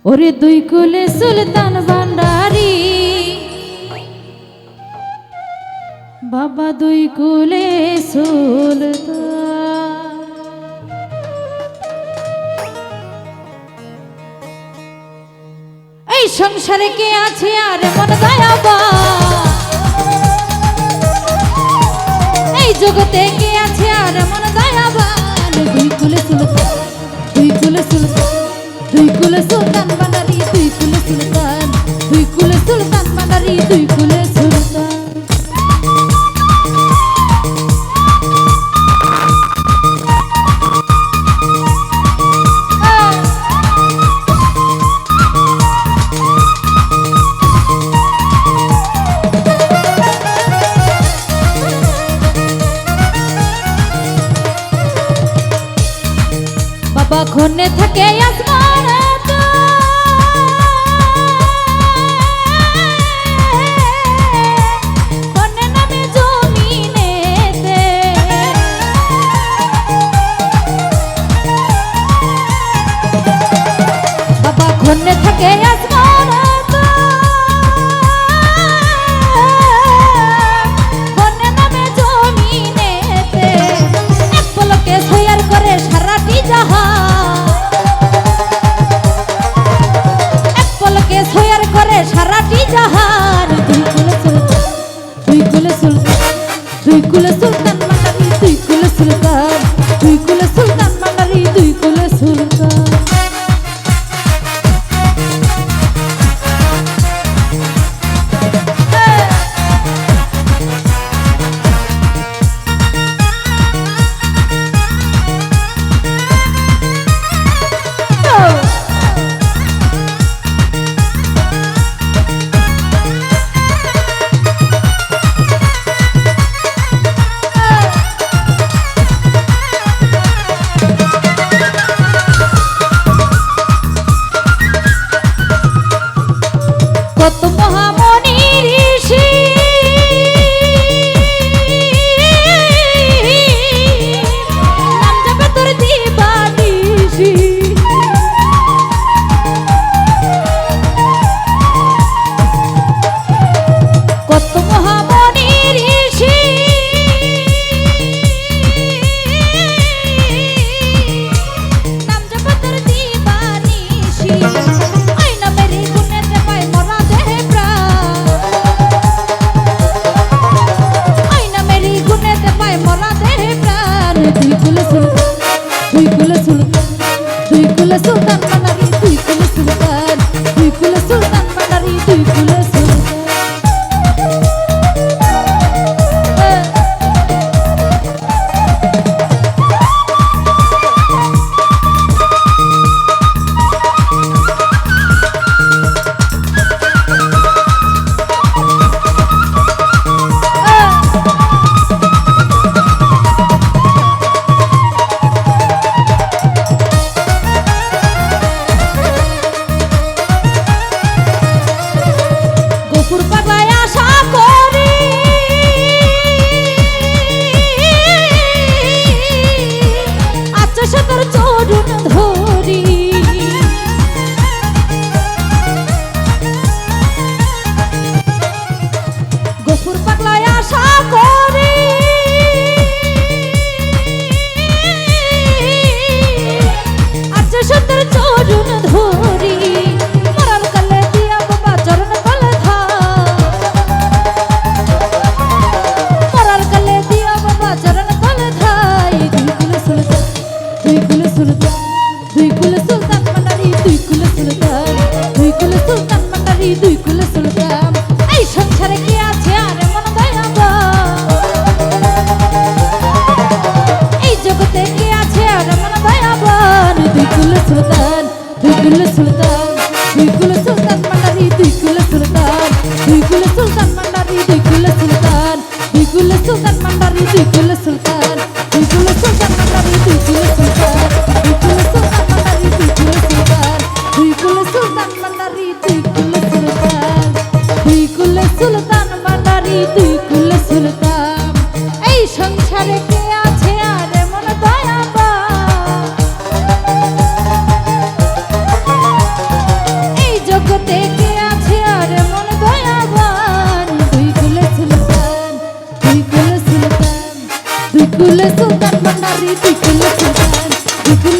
ওরে দুই কুলে সুলতান ভান্ডারি, বাবা দুই কুলে সুলতান। এই সংসারে কে আছে আর মন দয়াবান, এই জগতে কে আছে আর মন দয়াবান। দুই কুলে সুলতান, দুই কুলে সুলতান, দুই কুলে সুলতান ভান্ডারি, দুই কুলে সুলতান, দুই কুলে সুলতান ভান্ডারি, দুই কুলে সুলতান। বাবা খনে থাকে আসমানে তো, খনে নামে জমিনেতে। বাবা খনে থাকে আসমানে তো, খনে নামে জমিনেতে। এক পলকে সয়ার করে সারাটি জাহান, এক পলকে সয়ার করে সারাটি জাহান। দুই কুলে সুলতান, দুই কুলে সুলতান, দুই কুলে সুলতান ভান্ডারি, দুই কুলে সুলতান, দুই কুলে সুলতান ভান্ডারি, দুই কুলে সুলতান। কত মহামণি ঋষি নাম জপে তোর দিবানিশি। কত মহামণি ঋষি নাম জপে তোর দিবানিশি। ওই নামের গুণেতে পায় মরা দেহে প্রাণ, ওই নামের গুণেতে পায় মরা দেহে প্রাণ। দুই কুলে সুলতান, দুই কুলে সুলতান, দুই কুলে সুলতান ভান্ডারি, দুই কুলে সুলতান, দুই কুলে সুলতান ভান্ডারি, দুই কুলে সুলতান। গফুর পাগলায় আশা করি, আচ্ছা সে তোর চরণ ধরি। গফুর পাগলায় আশা করি, আচ্ছা সে তোর চরণ ধরি। মরার কালে দিয়া বাবা চরণ তলে ধার, মরার কালে দিয়া বাবা চরণ তলে ধাই। দুই কুলে সুলতান, দুই কুলে সুলতান, দুই কুলে সুলতান ভান্ডারি, দুই কুলে সুলতান, দুই কুলে সুলতান ভান্ডারি, দুই কুলে সুলতান। এই সংসারে কে আছে আর মন দয়াবান, এই জগতে কে আছে আর মন দয়াবান। দুই কুলে সুলতান, দুই কুলে সুলতান, দুই কুলে সুলতান ভান্ডারি, দুই কুলে সুলতান, দুই কুলে সুলতান ভান্ডারি, দুই কুলে সুলতান, দুই কুলে সুলতান ভান্ডারি, দুই কুলে সুলতান, দুই কুলে সুলতান ভান্ডারি, দুই কুলে সুলতান, দুই কুলে সুলতান ভান্ডারি, দুই কুলে সুলতান, দুই কুলে সুলতান ভান্ডারি, দুই কুলে সুলতান, দুই কুলে সুলতান ভান্ডারি, দুই কুলে সুলতান। এই সংসারে কে আছে আর মন দয়াবান, কুল সুলতান ভান্ডারি দুই কুল সুলতান দুই কুল